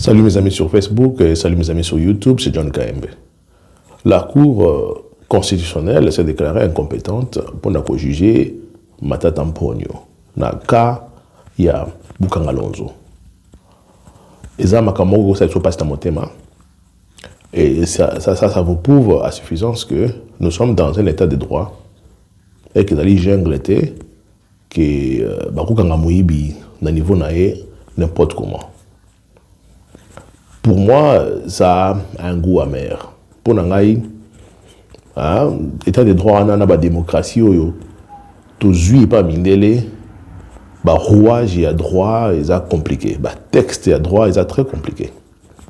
Salut mes amis sur Facebook et salut mes amis sur YouTube, c'est John KMB. La Cour constitutionnelle s'est déclarée incompétente pour juger Matata Mponyo. Dans le cas, il y a Bukanga Lonzo. Et ça, ça ne passe dans mon thème. Et ça vous prouve à suffisance que nous sommes dans un état de droit et que les jungle étaient que Bukanga Mouibi, dans le niveau n'importe comment. Pour moi, ça a un goût amer. Pour Nangaï, état de droit, on a la démocratie, tout juif pas mindele, rouage et à droit, ils sont compliqué. Texte et à droit, ils sont très compliqué.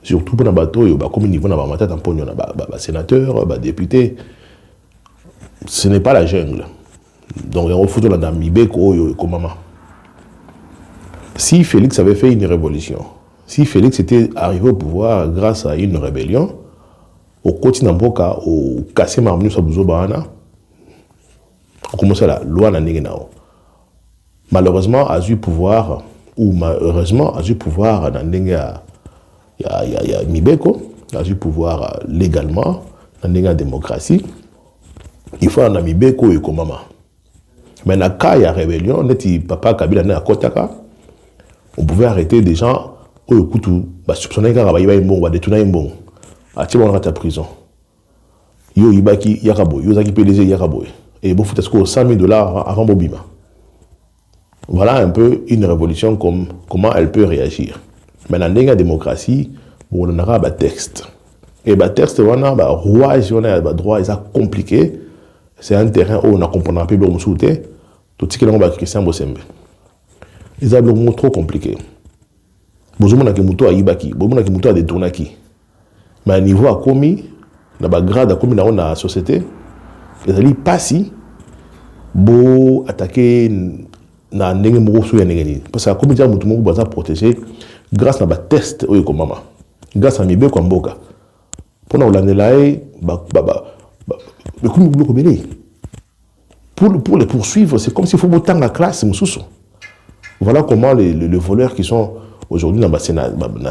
Surtout pour les bateaux, comme niveau na ba tamponyo na sénateur, député, ce n'est pas la jungle. Donc on fout dans Mibeko comme maman. Si Félix avait fait une révolution, si Félix était arrivé au pouvoir grâce à une rébellion, au continent Mboka, au cassé Marminu Sabouzo Bahana, on commence la loi na Nengenao. Malheureusement, a eu pouvoir, ou malheureusement, a eu pouvoir dans Nenga, il y a Mibeko, a eu pouvoir légalement, dans Nenga démocratie, il faut un Mibeko et Komama. Mais dans le cas, il y a rébellion, net papa Kabila na Kotaka, on pouvait arrêter des gens. Oh, écoute, soupçonner qu'il y a un bon, détourner un bon. Ah, tu vas en prison. Yo, Ibaki, Yakabo, yo, Zaki PDG, Yakabo. Et bon, faut être 100 000 $ avant Bobima. Voilà un peu une révolution, comment elle peut réagir. Mais dans la démocratie, on aura un texte. Et le texte, on a un rouage, on a un droit, c'est compliqué. C'est un terrain où on a compris un peu de souté. Tout ce qui est Christian Bossembe. Ils ont trop compliqué. Bozomona ke muto ayibaki, bozomona ke muto adetonaki. Mais à niveau a commis, na ba grade a commis na société, ezali pasi bo attaquer na ndenge moko so ya ndenge. Parce que a commis ja muto moko baza protéger grâce na ba test oyo komama. Grâce à Mibeko Mboka. Pona olandela mais comme bloco belé. Pour les poursuivre, c'est comme s'il faut botter la classe mususu. Voilà comment les voleurs qui sont aujourd'hui dans le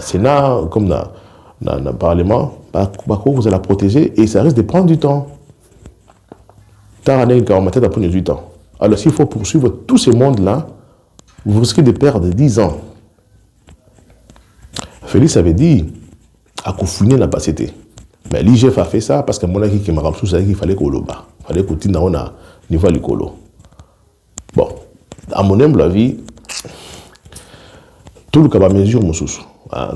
Sénat, comme dans le Parlement, vous allez la protéger et ça risque de prendre du temps. Après 18 ans. Alors s'il faut poursuivre tous ces mondes-là, vous risquez de perdre 10 ans. Félix avait dit à Koufouné n'a pas cité. Mais l'IGF a fait ça parce que mon ami qui m'a rappelé qu'il fallait qu'on le bat. Il fallait qu'on tienne à niveau de l'écolo. Bon, à mon humble avis, tout le cas mesure mususu,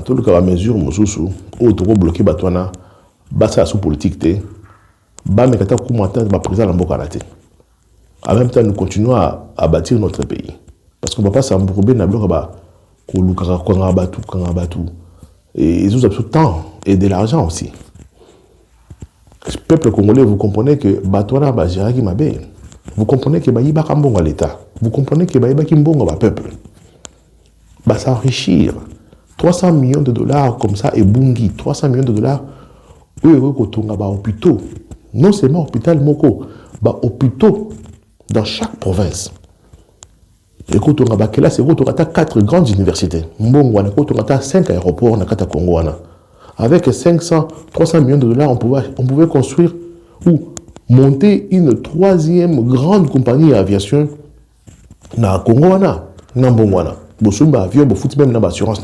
tout le cas mesure mususu, au toko bloqué batwana, basa sous politique te, ba mekata kumata ba président Mboka raté. En même temps, nous continuons à bâtir notre pays, parce qu'on ne va pas s'embourber dans le bloc ba kolukara kangabatu, et ils ont absolument temps et de l'argent aussi. Le peuple congolais, vous comprenez que batwana ba Gérard Mabe, vous comprenez que ba yiba kambongo à l'État, vous comprenez que ba yiba kimbongo ba peuple. S'enrichir. 300 millions de $ comme ça et bungi, 300 millions de $, eux, ils hôpitaux. Non seulement hôpital Moko, hôpitaux dans chaque province. Et quand on a là, c'est quand on a 4 grandes universités. Mbongo, on a 5 aéroports dans le Congo. Avec 300 millions de $, on pouvait construire ou monter une 3e grande compagnie d'aviation dans le Congo. Bosumba avion, fout même dans l'assurance.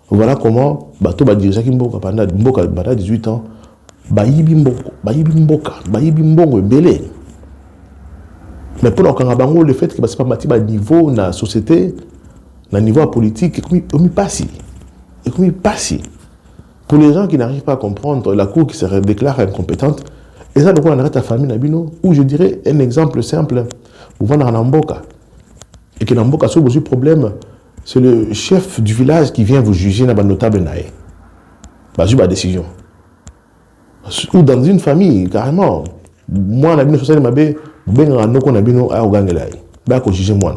Voilà comment bateau dirigeant qui mboka pendant 18 ans, bayibi mbongo belé. Mais pour l'Okangabango, le fait que c'est pas bâti à niveau dans la société, dans le niveau politique, comme il passe. Pour les gens qui n'arrivent pas à comprendre, la Cour qui se déclare incompétente, et ça, donc on arrête la famille Nabino, ou je dirais un exemple simple, vous voyez dans Mboka. Et que dans Mboka, si vous avez un problème, c'est le chef du village qui vient vous juger dans le notable naïe. J'ai ma décision. Ou dans une famille, carrément. Moi, je suis en train de juger moi.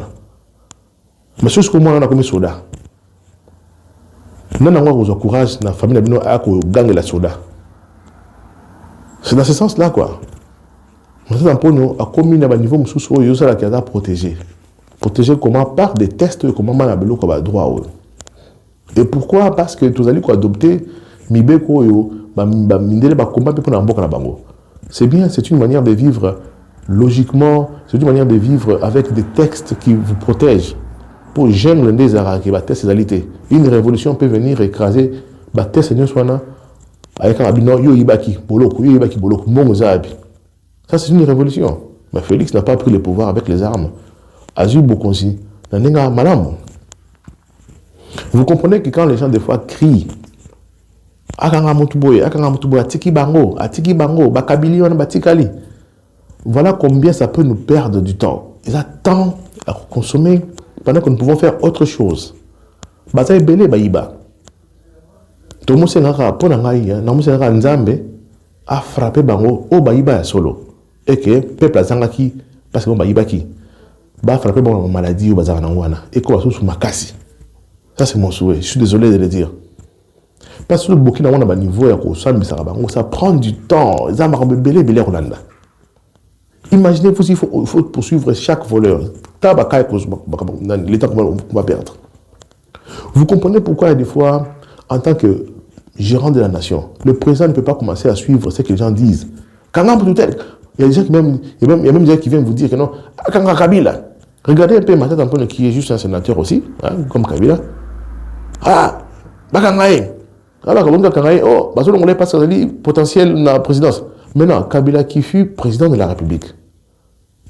Mais ce que moi, on a comme soda. Non, on vous encourage dans la famille à gagner la soda. C'est dans ce sens-là, quoi. Mais c'est un peu à commun à niveau où il y a protégé. Protéger comment par des tests, comment on a droit. Et pourquoi? Parce que tous allez adopter Mibeko yo, mindele ba combat pour n'importe la bango. C'est bien, c'est une manière de vivre logiquement, c'est une manière de vivre avec des textes qui vous protègent. Pour j'aime les arabes qui battent ces alités. Une révolution peut venir écraser battre Seigneur Swana avec un abino yo ibaki boloko mongozabi. Ça c'est une révolution. Mais Félix n'a pas pris le pouvoir avec les armes. Azul Bokonzi, nanenga malam. Vous comprenez que quand les gens des fois crient Akanga Mutuboy, Atiki Bango, Bakabili, Batikali. Voilà combien ça peut nous perdre du temps. Ils attendent à consommer pendant que nous pouvons faire autre chose. Bataille belé baïba. Tomo senga pona ngai, namu senga nzambe a frappé bango au baïba solo. Et que peuple azangaki parce que baïba ki ba frappé bango maladie au bazar nangwana et ko sous makasi. Ça c'est mon souhait. Je suis désolé de le dire. Parce que le Burkina on a un niveau ça prend du temps. Imaginez-vous il faut poursuivre chaque voleur. L'État va perdre. Vous comprenez pourquoi des fois, en tant que gérant de la nation, le président ne peut pas commencer à suivre ce que les gens disent. Il y a des gens il y a même des gens qui viennent vous dire que non, Kabila. Regardez un peu Matata Tampone qui est juste un sénateur aussi, hein, comme Kabila. Ah, Bakangaye. Alors, quand on a passé potentiel dans la présidence. Maintenant, Kabila qui fut président de la République.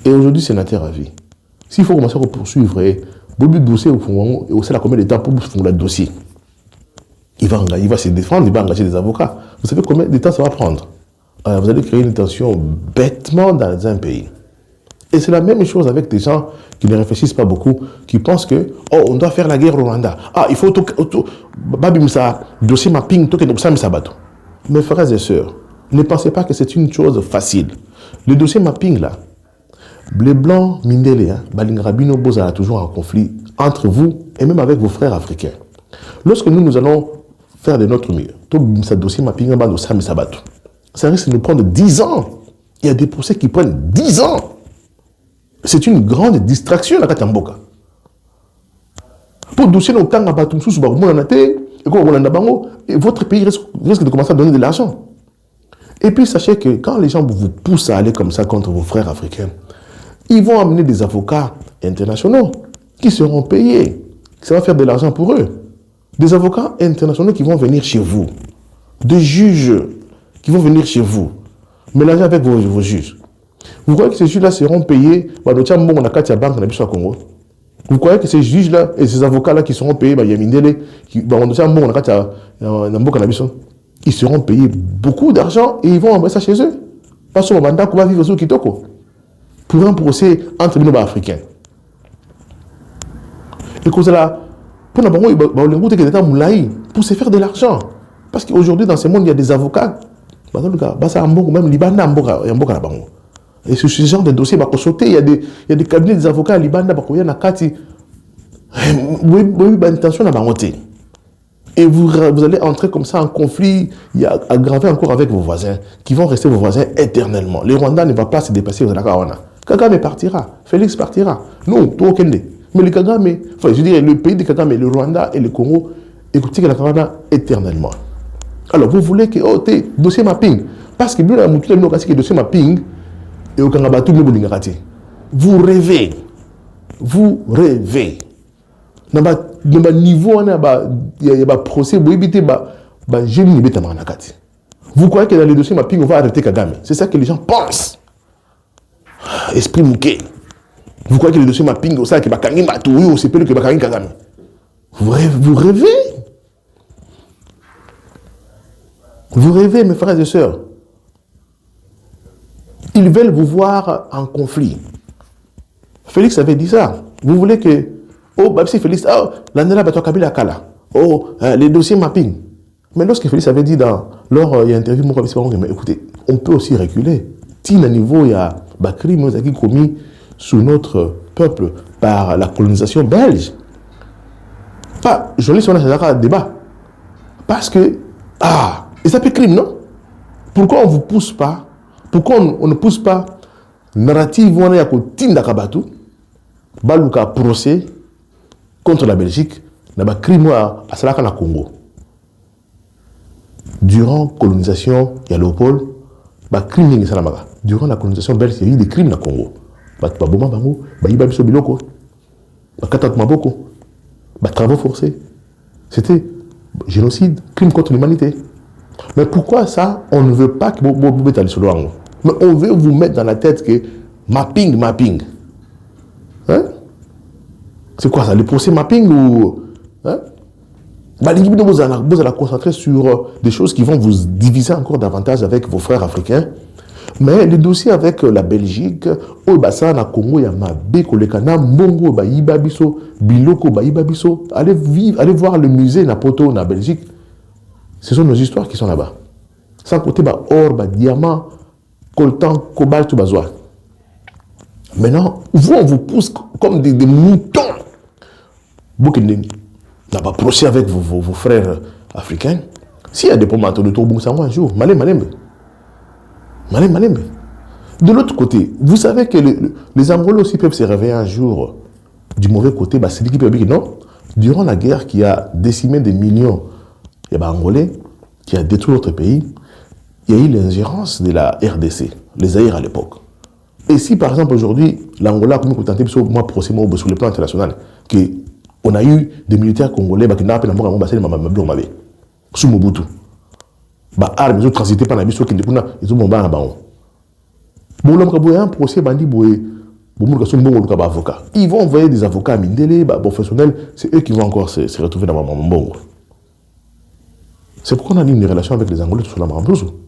Et aujourd'hui, sénateur à vie. S'il faut commencer à poursuivre, Bobi Boussé et aussi la combien de temps pour faire le dossier. Il va se défendre, il va engager des avocats. Vous savez combien de temps ça va prendre? Vous allez créer une tension bêtement dans un pays. Et c'est la même chose avec des gens qui ne réfléchissent pas beaucoup, qui pensent que on doit faire la guerre au Rwanda. Ah, il faut babimsa dossier mapping to que ça misabato. Mes frères et sœurs, ne pensez pas que c'est une chose facile. Le dossier mapping là, les blancs mindele, Balingrabino Boza a toujours un conflit entre vous et même avec vos frères africains. Lorsque nous allons faire de notre mieux, tout ce dossier mapping ça risque de nous prendre 10 ans. Il y a des procès qui prennent 10 ans. C'est une grande distraction à Katamboka. Pour dossier nos kangs à Batum sous et votre pays risque de commencer à donner de l'argent. Et puis sachez que quand les gens vous poussent à aller comme ça contre vos frères africains, ils vont amener des avocats internationaux qui seront payés. Ça va faire de l'argent pour eux. Des avocats internationaux qui vont venir chez vous. Des juges qui vont venir chez vous. Mélanger avec vos juges. Vous croyez que ces juges-là seront payés? Vous croyez que ces juges-là et ces avocats-là qui seront payés, ils seront payés beaucoup d'argent et ils vont envoyer ça chez eux? Parce qu'on va vivre sur Kitoko. Pour un procès entre les Africains. Et comme ça, pour se faire de l'argent. Parce qu'aujourd'hui, dans ce monde, il y a des avocats. Même et sur ce genre de dossier, il y a des cabinets des avocats à Liban, et vous allez entrer comme ça en conflit, aggravé encore avec vos voisins, qui vont rester vos voisins éternellement. Le Rwanda ne va pas se dépasser aux Alakawana. Kagame partira, Félix partira. Non, tout aucun. Mais le Kagame, enfin, je dirais, le pays de Kagame, le Rwanda et le Congo, écoutez que la Kawana éternellement. Alors, vous voulez que, dossier mapping, parce que vous avez un dossier mapping, et au Kangabatu, vous rêvez. Vous rêvez. Dans le niveau, il y a un procès, vous croyez que dans les dossiers mapping, on va arrêter Kagame. C'est ça que les gens pensent. Esprit mouqué. Vous croyez que les dossiers mapping, c'est que c'est plus que Kagame. Vous rêvez. Vous rêvez, mes frères et sœurs. Ils veulent vous voir en conflit. Félix avait dit ça. Vous voulez que... si Félix... l'année-là, Kabila Kala. Les dossiers mapping. Mais lorsque Félix avait dit lors il y a une interview, mais écoutez, on peut aussi reculer. Si à niveau, il y a des crimes qui sont commis sous notre peuple par la colonisation belge. Pas, je lis sur un débat. Parce que... et ça fait crime, non? Pourquoi on ne vous pousse pas? Pourquoi on ne pousse pas narrative Baluka procès contre la Belgique na ba crime à salaka na Congo. Durant la colonisation, il y a Léopold, bah crime ni salamaka. Durant la colonisation belge, il y a eu des crimes na Congo. Bah boma bango, bah iba biso biloko, bah katat maboko, bah travaux forcés. C'était génocide, crime contre l'humanité. Mais pourquoi ça, on ne veut pas que vous mettez sur le rang? Mais on veut vous mettre dans la tête que mapping. Hein? C'est quoi ça? Le procès mapping ou... Hein? Bah, vous allez concentrer sur des choses qui vont vous diviser encore davantage avec vos frères africains. Mais le dossier avec la Belgique, au bassin na Congo, il y a Mabeko, le Kana, Mbongo, Ibabiso, Biloko, Ibabiso. Allez voir le musée Napoto, na Belgique. Ce sont nos histoires qui sont là-bas. Sans côté, or, diamant, coltan, cobalt, tout bazois. Maintenant, vous, on vous pousse comme des moutons. Vous qui n'avez pas procès avec vos frères africains. S'il y a des pommes de tour, ça va un jour. Malembe. De l'autre côté, vous savez que les Angolais aussi peuvent se réveiller un jour du mauvais côté. C'est l'équipe qui non. Durant la guerre qui a décimé des millions, il y a Angolais qui a détruit notre pays. Il y a eu l'ingérence de la RDC, les Zaïre à l'époque. Et si par exemple aujourd'hui, l'Angola a commis moi procès sur le plan international, qu'on a eu des militaires congolais qui n'ont pas pu faire sous Mobutu. Armes, ils ont transité par la mission qui ils ont bombardé là-bas. Bon, l'homme a un procès, ils vont envoyer des avocats mindélés, professionnels, c'est eux qui vont encore se retrouver dans Mamambongo. C'est pourquoi on a une relation avec les Angolais sur la Mamambouzo.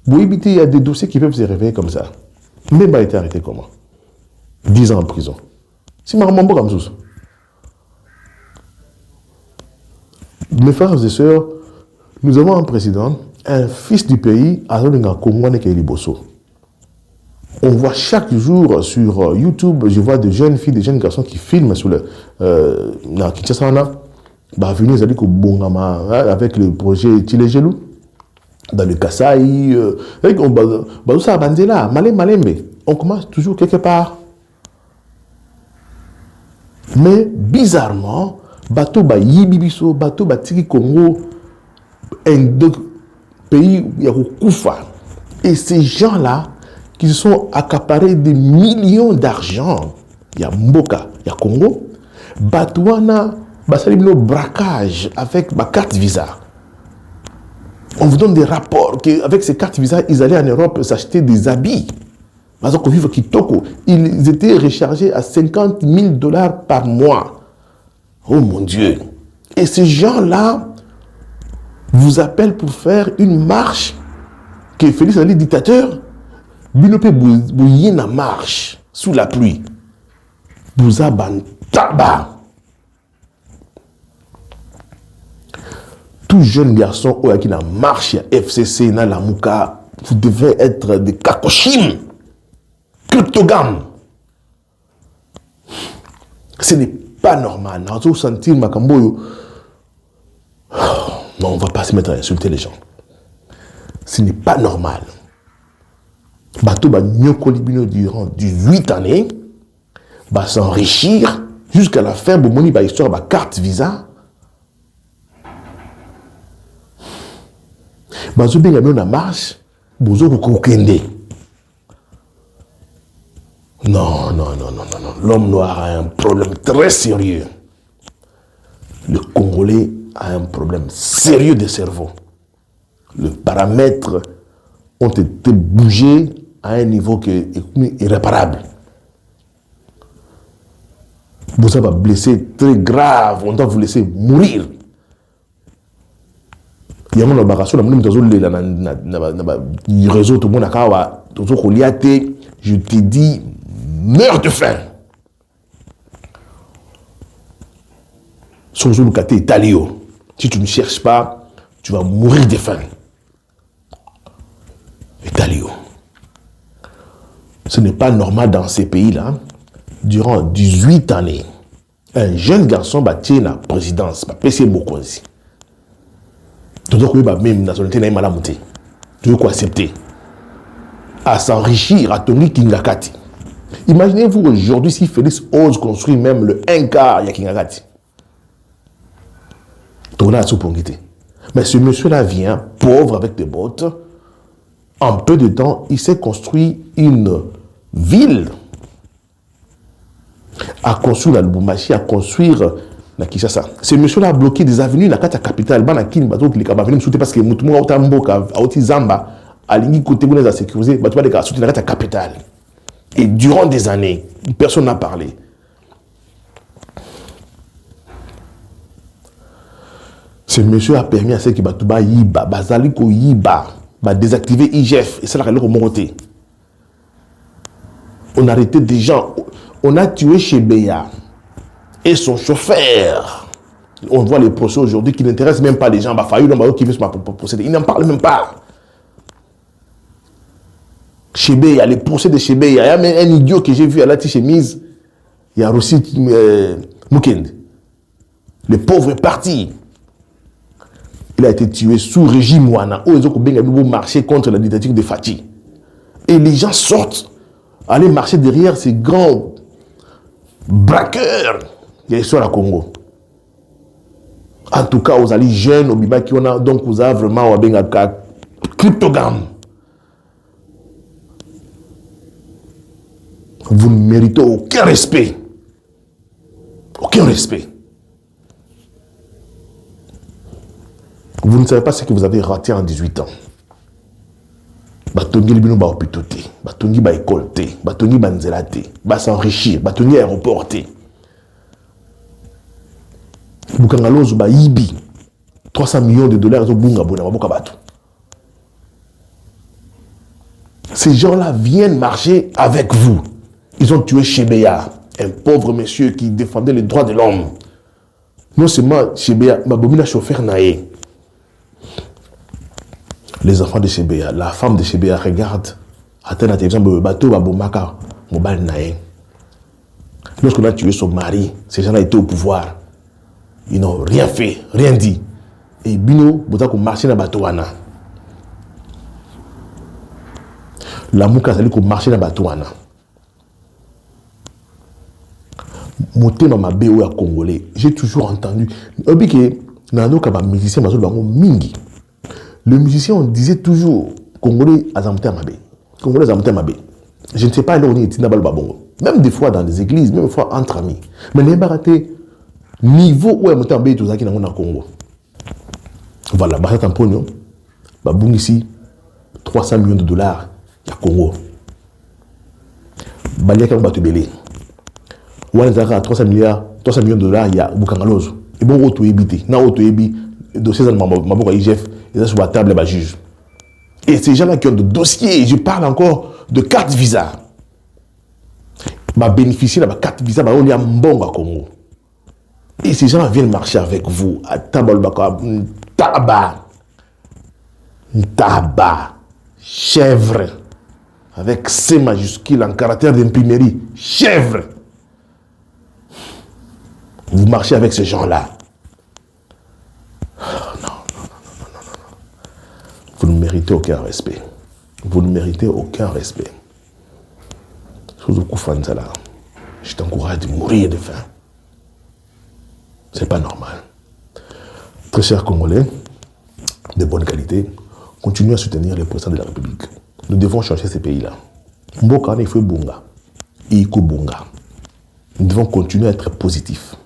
Il y a des dossiers qui peuvent se réveiller comme ça. Même a été arrêté comment? 10 ans en prison. Si Mamambo comme ça. Mes frères et sœurs, nous avons un président, un fils du pays, on voit chaque jour sur YouTube, je vois de jeunes filles, des jeunes garçons qui filment sur le Kinshasa, venus avec le projet Tilegelou, dans le Kasaï, on commence toujours quelque part. Mais bizarrement, bateau Yibibiso, bateau Tiki Congo, un pays où il y a Koufa. Et ces gens-là, qui se sont accaparés des millions d'argent, il y a Mboka, il y a Congo, Batouana, Basalibino braquage avec ma carte Visa. On vous donne des rapports qu'avec ces cartes Visa, ils allaient en Europe s'acheter des habits. Ils étaient rechargés à 50 000 $ par mois. Oh mon Dieu. Et ces gens-là vous appellent pour faire une marche que Félix Ali, dictateur, Binopé bouillé na marche sous la pluie. Bouzaban tabac. Tout jeune garçon qui na marche à FCC na la Mouka, vous devez être des kakoshim. Cryptogame. Ce n'est pas normal. Non, on ne va pas se mettre à insulter les gens. Ce n'est pas normal. Bateau durant 18 années, s'enrichir jusqu'à la fin, histoire, carte Visa. Na marche, non. L'homme noir a un problème très sérieux. Le Congolais a un problème sérieux de cerveau. Les paramètres ont été bougés à un niveau qui est irréparable. Vous avez blessé très grave, on doit vous laisser mourir. Il y a un barrage, le réseau, tout le monde a je te dis, meurs de faim. Si tu ne cherches pas, tu vas mourir de faim. Italio. Ce n'est pas normal dans ces pays-là. Durant 18 années, un jeune garçon tient la présidence, PC Mokonzi. Tu dois même nationalité n'a pas tu dois accepter. À s'enrichir, à Tony Kingakati. Imaginez-vous aujourd'hui si Félix ose construire même le 1 quart de Kingakati. Tourner à Soupongité. Mais ce monsieur-là vient, pauvre, avec des bottes. En peu de temps, il s'est construit une ville. À construire la Lubumbashi, à construire la Kinshasa. Ce monsieur-là a bloqué des avenues dans la capitale. Il a bloqué parce que Moutoumou a Tamboka, a Oti Zamba, a Lingi Kote Bounez a sécurisé, il a soutenu la capitale. Et durant des années, personne n'a parlé. Ce monsieur a permis à ceux qui batouba Yiba, Bazaliko Yiba, désactiver IGF, et c'est là qu'il a remonté. On a arrêté des gens, on a tué Chebeya et son chauffeur. On voit les procès aujourd'hui qui n'intéressent même pas les gens. Qui veulent procéder. Ils n'en parlent même pas. Chebeya, les procès de Chebeya. Il y a même un idiot que j'ai vu à la chemise. Il y a aussi Mukende. Le pauvre est parti. Il a été tué sous régime Ouana. Où ils ont marché contre la dictature de Fati. Et les gens sortent, aller marcher derrière ces grands braqueurs. Il y a l'histoire à Congo. En tout cas, aux alliés jeunes, au Biba qui on a, donc vous avez vraiment un cryptogramme. Vous ne méritez aucun respect. Aucun respect. Vous ne savez pas ce que vous avez raté en 18 ans. Batongi libino ba hôpital te, batongi ba école te, batongi ba nzela te, ba s'enrichir, batongi aéroport te. Bukangalozo ba yibi 300 millions de dollars zo bunga bona maboka bato. Ces gens-là viennent marcher avec vous. Ils ont tué Chebeya, un pauvre monsieur qui défendait les droits de l'homme. Non seulement Chebeya, Mabomina chauffeur naé. Les enfants de Chebeya, la femme de Chebeya regarde, attend la télévision, le bateau va bomaka, mobile naé. Lorsqu'on a tué son mari, ces gens-là étaient au pouvoir. Ils n'ont rien fait, rien dit. Et Bino, vous avez marché dans le bateau. La mouka, c'est qu'on marche dans le bateau. Motema mabe ou à Congolais, j'ai toujours entendu. Le musicien, on disait toujours Congolais azamte mabe. Congolais azamte mabe. Je ne sais pas là où on est même des fois dans les églises, même des fois entre amis. Mais les baraté niveau où est monté en tout ça qui n'a pas Congo. Voilà, bah c'est un pognon. Bah bon ici 300 millions de dollars à Congo. Bah il y a quand même battu belé. Ou on a 300 millions de dollars il y a Bukangalozo. Et bon auto ébité, na auto ébi dossier dans ma IGF, ils sont sur la table bah juge. Et ces gens-là qui ont de dossiers, je parle encore de carte visa. Bah bénéficier de la carte visa bah on y a bon à Congo. Et ces gens viennent marcher avec vous à Tabalbaka, Taba, chèvre, avec C majuscule en caractère d'imprimerie, chèvre. Vous marchez avec ces gens-là. Non. Vous ne méritez aucun respect. Vous ne méritez aucun respect. Je t'encourage de mourir de faim. C'est pas normal. Très chers Congolais, de bonne qualité, continuez à soutenir les présidents de la République. Nous devons changer ces pays-là. Mboka il faut bunga. Iko bunga. Nous devons continuer à être positifs.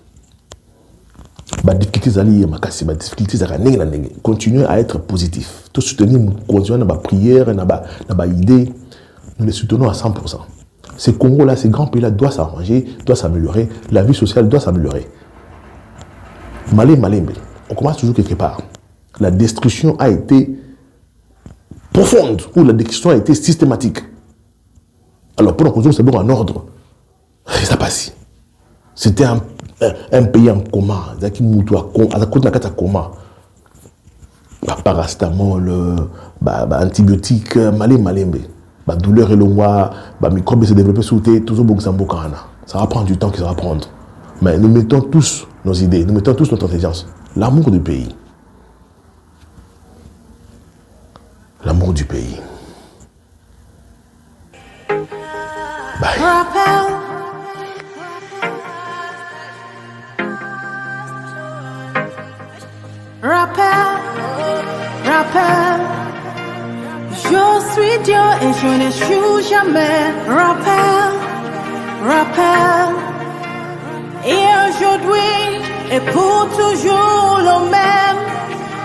Continuez à être positifs. Tout soutenir, continuer à prière, à idée. Nous les soutenons à 100%. Ces Congo-là, ces grands pays-là doivent s'arranger, doivent s'améliorer. La vie sociale doit s'améliorer. On commence toujours quelque part. La destruction a été profonde ou la destruction a été systématique. Alors pour la construire, c'est bon en ordre. Ça passe. C'était un pays en coma. Coma. Paracétamol, antibiotiques, douleur et longue, microbes se développer sous thé, tout ça. Ça va prendre du temps que ça va prendre. Mais nous mettons tous nos idées, nous mettons tous notre intelligence. L'amour du pays. L'amour du pays. Bye. Rappel, rappel. Je suis Dieu et je n'échoue jamais. Rappel, rappel. Et aujourd'hui et pour toujours le même.